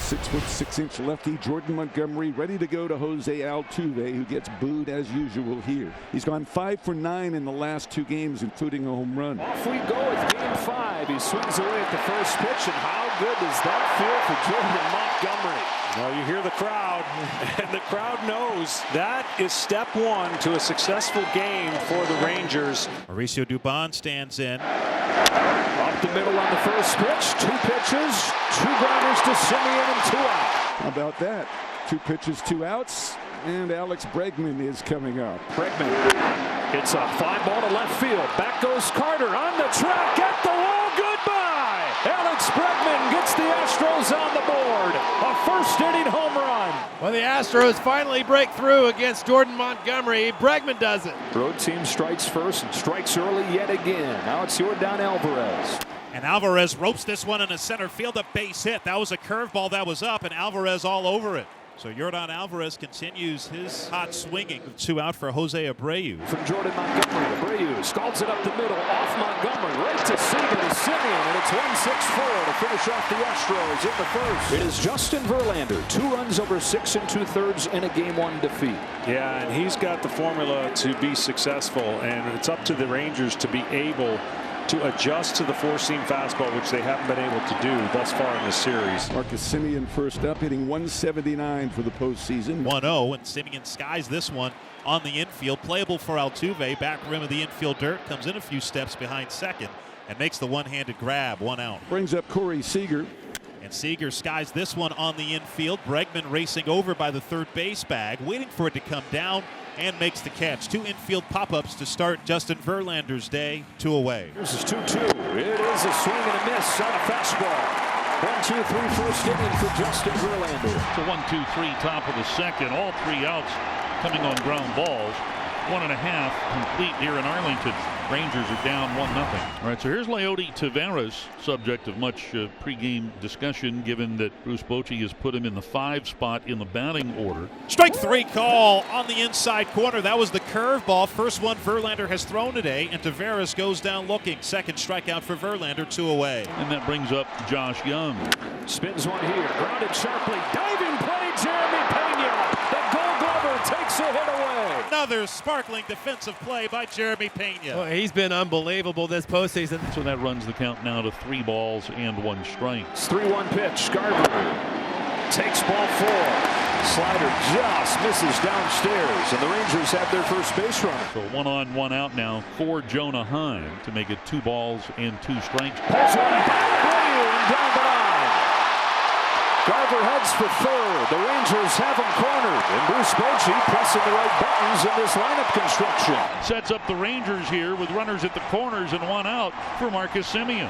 6'6" lefty Jordan Montgomery ready to go to Jose Altuve, who gets booed as usual here. He's gone 5 for 9 in the last 2 games, including a home run. Off we go with game 5. He swings away at the first pitch, and how good does that feel for Jordan Montgomery? Well, you hear the crowd, and the crowd knows that is step 1 to a successful game for the Rangers. Mauricio Dubon stands in. Up the middle on the first pitch. 2 pitches, 2 grounders to Simeon, and 2 out. How about that? 2 pitches, 2 outs, and Alex Bregman is coming up. Bregman hits a fly ball to left field. Back goes Carter on the track at the wall. Goodbye. Alex Bregman gets the Astros on the board. A first-inning home run. Well, the Astros finally break through against Jordan Montgomery. Bregman does it. Road team strikes first and strikes early yet again. Now it's Yordan Alvarez. And Alvarez ropes this one in the center field, a base hit. That was a curveball that was up, and Alvarez all over it. So Yordan Alvarez continues his hot swinging. 2 out for Jose Abreu. From Jordan Montgomery, Abreu scalds it up the middle, off Montgomery, right to Seager to Simeon, and it's 1-6-4 to finish off the Astros in the first. It is Justin Verlander, 2 runs over 6 2/3 in a Game 1 defeat. Yeah, and he's got the formula to be successful, and it's up to the Rangers to be able to adjust to the 4-seam fastball, which they haven't been able to do thus far in this series. Marcus Simeon first up, hitting 179 for the postseason. 1-0, and Simeon skies this one on the infield. Playable for Altuve. Back rim of the infield dirt. Comes in a few steps behind second and makes the one-handed grab. 1 out. Brings up Corey Seager. And Seager skies this one on the infield. Bregman racing over by the third base bag, waiting for it to come down, and makes the catch. 2 infield pop-ups to start Justin Verlander's day. 2 away. This is 2-2. It is a swing and a miss on a fastball. 1-2-3 first inning for Justin Verlander. So 1-2-3 top of the second. All 3 outs coming on ground balls. 1.5 complete here in Arlington. Rangers are down 1-0. All right, so here's Leody Taveras, subject of much pregame discussion, given that Bruce Bochy has put him in the 5 spot in the batting order. Strike 3 call on the inside corner. That was the curveball. First one Verlander has thrown today, and Taveras goes down looking. Second strikeout for Verlander, 2 away. And that brings up Josh Young. Spins one here, grounded sharply, diving play, Jeremy Pena. The Gold Glover takes a hit away. Another sparkling defensive play by Jeremy Pena. Well, he's been unbelievable this postseason. So that runs the count now to 3 balls and 1 strike. It's 3-1 pitch. Scarborough takes ball 4. Slider just misses downstairs, and the Rangers have their first base runner. So 1 on, 1 out now for Jonah Heim to make it 2 balls and 2 strikes. Pulls one back, and down the line. Garver heads for third. The Rangers have him cornered, and Bruce Bochy pressing the right buttons in this lineup construction. Sets up the Rangers here with runners at the corners and 1 out for Marcus Simeon.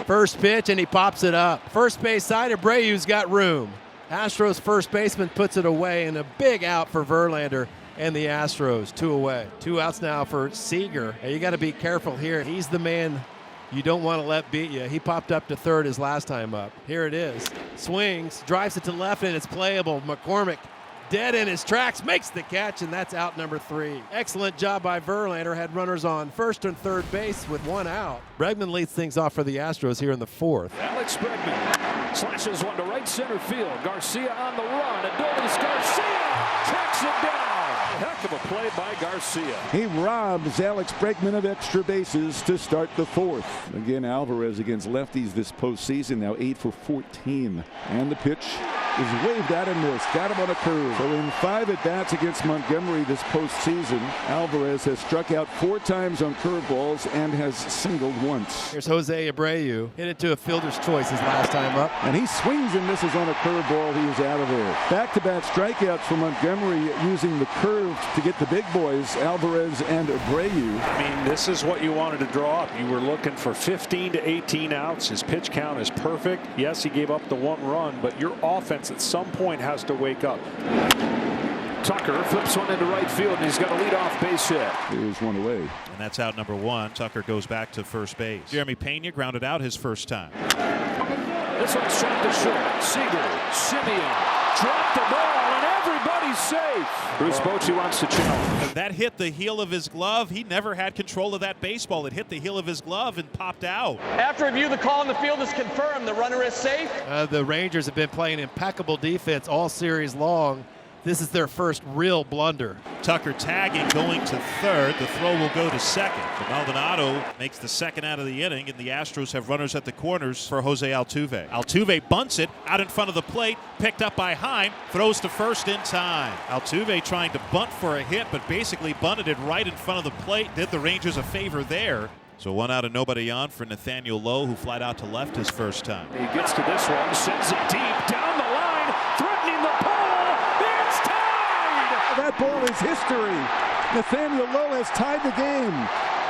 First pitch, and he pops it up. First base side, Abreu's got room. Astros first baseman puts it away, and a big out for Verlander and the Astros. 2 away. 2 outs now for Seager. Hey, you got to be careful here. He's the man you don't want to let beat you. He popped up to third his last time up. Here it is. Swings, drives it to left, and it's playable. McCormick dead in his tracks, makes the catch, and that's out number 3. Excellent job by Verlander. Had runners on first and third base with 1 out. Bregman leads things off for the Astros here in the 4th. Alex Bregman slashes one to right center field. Garcia on the run. Adolis Garcia tracks it down. Heck of a play by Garcia. He robs Alex Bregman of extra bases to start the 4th. Again, Alvarez against lefties this postseason, now 8 for 14. And the pitch is waved out and missed. Got him on a curve. So in 5 at-bats against Montgomery this postseason, Alvarez has struck out 4 times on curveballs and has singled once. Here's Jose Abreu. Hit it to a fielder's choice his last time up. And he swings and misses on a curveball. He is out of there. Back-to-back strikeouts for Montgomery using the curve to get the big boys, Alvarez and Abreu. I mean, this is what you wanted to draw up. You were looking for 15 to 18 outs. His pitch count is perfect. Yes, he gave up the 1 run, but your offense at some point has to wake up. Tucker flips one into right field, and he's got a leadoff base hit. There's 1 away. And that's out number 1. Tucker goes back to first base. Jeremy Pena grounded out his first time. This one's shot to short. Seager, Simeon dropped the ball, and everybody but he's safe. Bruce Bochy wants to challenge. That hit the heel of his glove. He never had control of that baseball. It hit the heel of his glove and popped out. After review, the call on the field is confirmed. The runner is safe. The Rangers have been playing impeccable defense all series long. This is their first real blunder. Tucker tagging, going to third. The throw will go to second. Maldonado makes the second out of the inning, and the Astros have runners at the corners for Jose Altuve. Altuve bunts it out in front of the plate, picked up by Heim, throws to first in time. Altuve trying to bunt for a hit, but basically bunted it right in front of the plate. Did the Rangers a favor there. So 1 out and nobody on for Nathaniel Lowe, who flied out to left his first time. He gets to this one, sends it deep down the line, threatening the pole. It's tied! That ball is history. Nathaniel Lowe has tied the game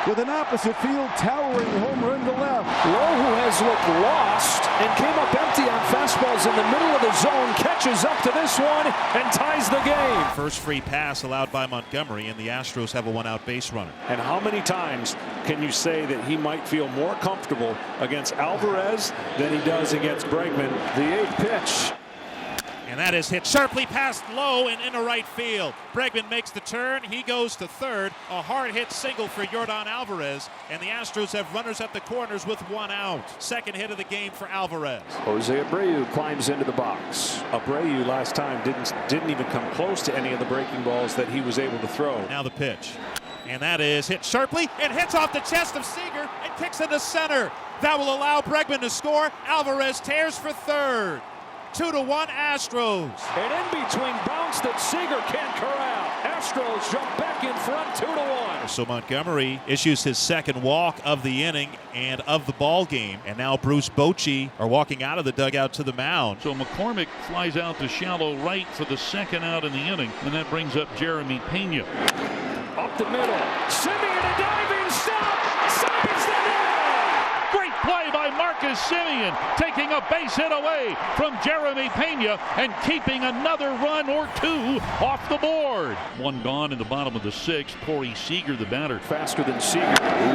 with an opposite field towering home run to left. Lowe, who has looked lost and came up empty on fastballs in the middle of the zone, catches up to this one and ties the game. First free pass allowed by Montgomery, and the Astros have a 1-out base runner. And how many times can you say that he might feel more comfortable against Alvarez than he does against Bregman? The 8th pitch. And that is hit sharply past Lowe and into right field. Bregman makes the turn. He goes to third. A hard hit single for Yordan Alvarez. And the Astros have runners at the corners with 1 out. Second hit of the game for Alvarez. Jose Abreu climbs into the box. Abreu last time didn't even come close to any of the breaking balls that he was able to throw. Now the pitch. And that is hit sharply. It hits off the chest of Seager and kicks into center. That will allow Bregman to score. Alvarez tears for third. 2-1 Astros. An in-between bounce that Seager can't corral. Astros jump back in front 2-1. So Montgomery issues his second walk of the inning and of the ball game. And now Bruce Bochy are walking out of the dugout to the mound. So McCormick flies out to shallow right for the second out in the inning, and that brings up Jeremy Pena. Up the middle. Simeon, a diving stop. Saves the day. Great play by Marcus Simeon, taking a base hit away from Jeremy Pena and keeping another run or 2 off the board. 1 gone in the bottom of the 6th. Corey Seager, the batter. Faster than Seager.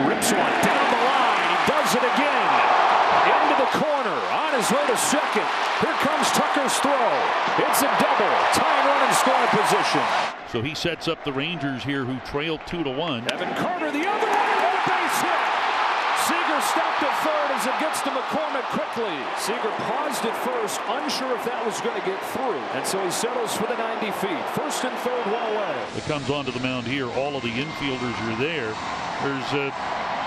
Rips one down the line. He does it again. Into the corner. On his way to second. Here comes Tucker's throw. It's a double. Tying run in scoring position. So he sets up the Rangers here, who trail 2-1. Evan Carter, the other way. Base hit. Seager stopped at third as it gets to McCormick quickly. Seager paused at first, unsure if that was going to get through. And so he settles for the 90 feet. First and third, 1 away. It comes onto the mound here. All of the infielders are there. There's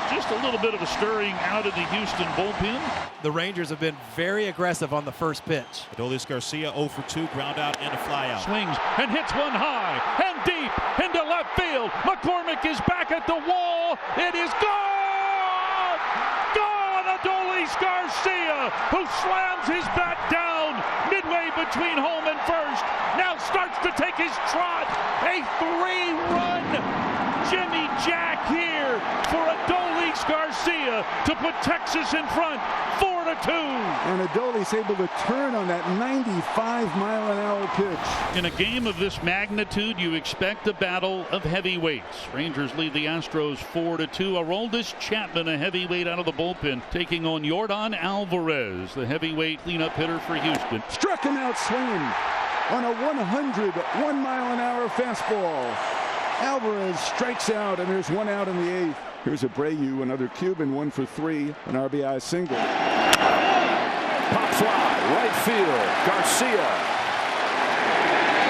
just a little bit of a stirring out of the Houston bullpen. The Rangers have been very aggressive on the first pitch. Adolis Garcia 0 for 2, ground out and a fly out. Swings and hits one high and deep into left field. McCormick is back at the wall. It is gone! Gone! Adolis Garcia, who slams his bat down midway between home and first, now starts to take his trot. A 3-run Jimmy Jack here for Adolis Garcia to put Texas in front, 4-2. And Adolis able to turn on that 95-mile-an-hour pitch. In a game of this magnitude, you expect a battle of heavyweights. Rangers lead the Astros 4-2. Aroldis Chapman, a heavyweight out of the bullpen, taking on Yordan Alvarez, the heavyweight cleanup hitter for Houston. Struck him out swinging on a 101-mile-an-hour fastball. Alvarez strikes out, and there's 1 out in the 8th. Here's Abreu, another Cuban, 1 for 3, an RBI single. Pop fly, right field, Garcia.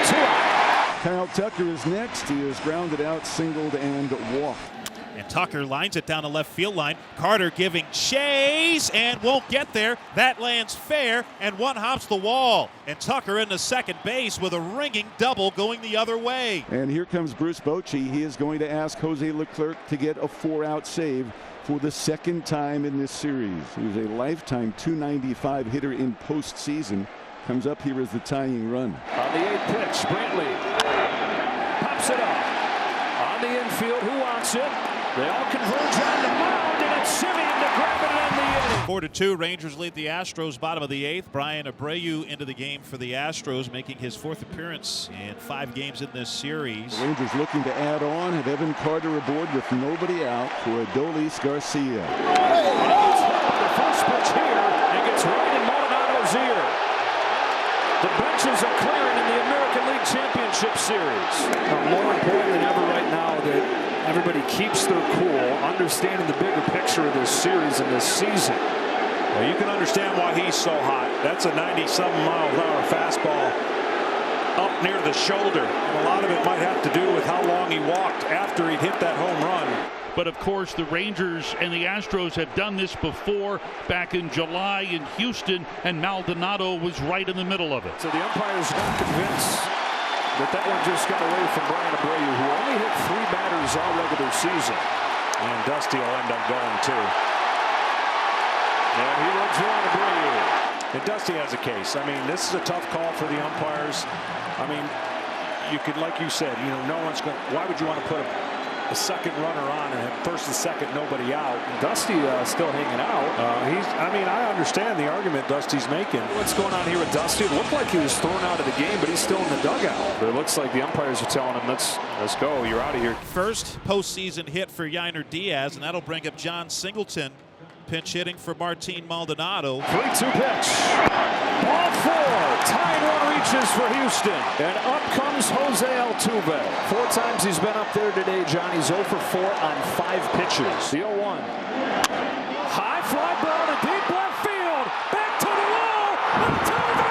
2 out. Kyle Tucker is next. He is grounded out, singled, and walked. And Tucker lines it down the left field line. Carter giving chase and won't get there. That lands fair, and one hops the wall. And Tucker into second base with a ringing double going the other way. And here comes Bruce Bochy. He is going to ask Jose Leclerc to get a 4-out save for the second time in this series. He was a lifetime .295 hitter in postseason. Comes up here as the tying run. On the 8th pitch, Brantley pops it up. On the infield, who wants it? They all converge on the mound, and it's Simeon to grab it and end the inning. 4-2, Rangers lead the Astros, bottom of the 8th. Brian Abreu into the game for the Astros, making his 4th appearance in 5 games in this series. The Rangers looking to add on, have Evan Carter aboard with nobody out for Adolis Garcia. The first pitch here, and gets right in Maldonado's ear. The benches are clearing in the American League Championship Series. More important than ever right now that everybody keeps their cool, understanding the bigger picture of this series and this season. Well, you can understand why he's so hot. That's a 90-something mile-an-hour fastball up near the shoulder. And a lot of it might have to do with how long he walked after he'd hit that home run. But of course, the Rangers and the Astros have done this before back in July in Houston, and Maldonado was right in the middle of it. So the umpire's not convinced that one just got away from Brian Abreu, who only hit 3 batters all regular season. And Dusty will end up going too. And he looks Brian Abreu. And Dusty has a case. I mean, this is a tough call for the umpires. I mean, you could, like you said, you know, no one's going. Why would you want to put a second runner on and have first and second, nobody out? Dusty still hanging out. I mean, I understand the argument Dusty's making. What's going on here with Dusty? It looked like he was thrown out of the game, but he's still in the dugout. But it looks like the umpires are telling him, let's go. You're out of here. First postseason hit for Yainer Diaz, and that'll bring up John Singleton. Pinch hitting for Martin Maldonado. 3-2 pitch. Ball 4. Tying run reaches for Houston. And up comes Jose Altuve. 4 times he's been up there today, John. He's 0 for 4 on 5 pitches. The 0-1. High fly ball to deep left field. Back to the wall. Altuve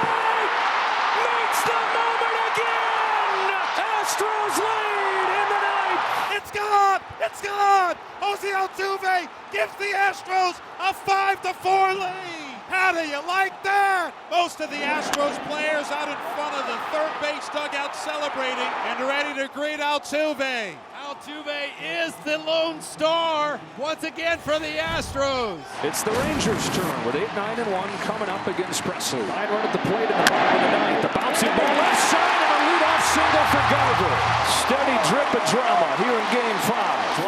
makes the moment again. Astros lead in the ninth. It's gone! It's gone! Jose Altuve gives the Astros a 5-4 lead. How do you like that? Most of the Astros players out in front of the third base dugout celebrating and ready to greet Altuve. Altuve is the lone star once again for the Astros. It's the Rangers' turn with 8-9-1 coming up against Presley. Line run at the plate in the bottom of the ninth. The bouncing ball left side and a leadoff single for Garver. Steady drip of drama here in Game 5.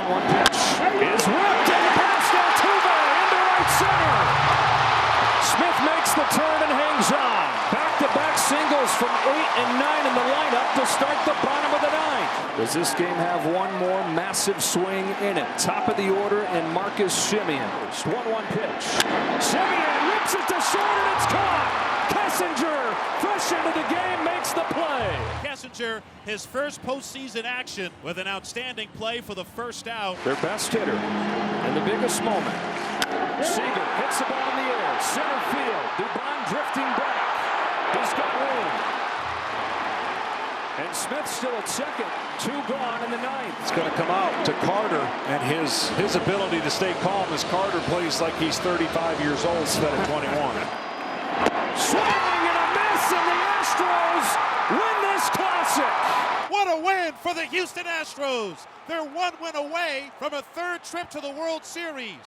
1-1 pitch is whipped and past Altuve into right center. Smith makes the turn and hangs on. Back-to-back singles from 8 and 9 in the lineup to start the bottom of the ninth. Does this game have one more massive swing in it? Top of the order and Marcus Semien. 1-1 pitch. Semien rips it to short and it's caught. Kessinger, fresh into the game, makes the play. Kessinger, his first postseason action with an outstanding play for the first out. Their best hitter in the biggest moment. Seager hits the ball in the air. Center field. Dubon drifting back. He's got room. And Smith still at second. 2 gone in the ninth. It's going to come out to Carter, and his ability to stay calm as Carter plays like he's 35 years old instead of 21. Swing and a miss, and the Astros win this classic. What a win for the Houston Astros. They're 1 win away from a 3rd trip to the World Series.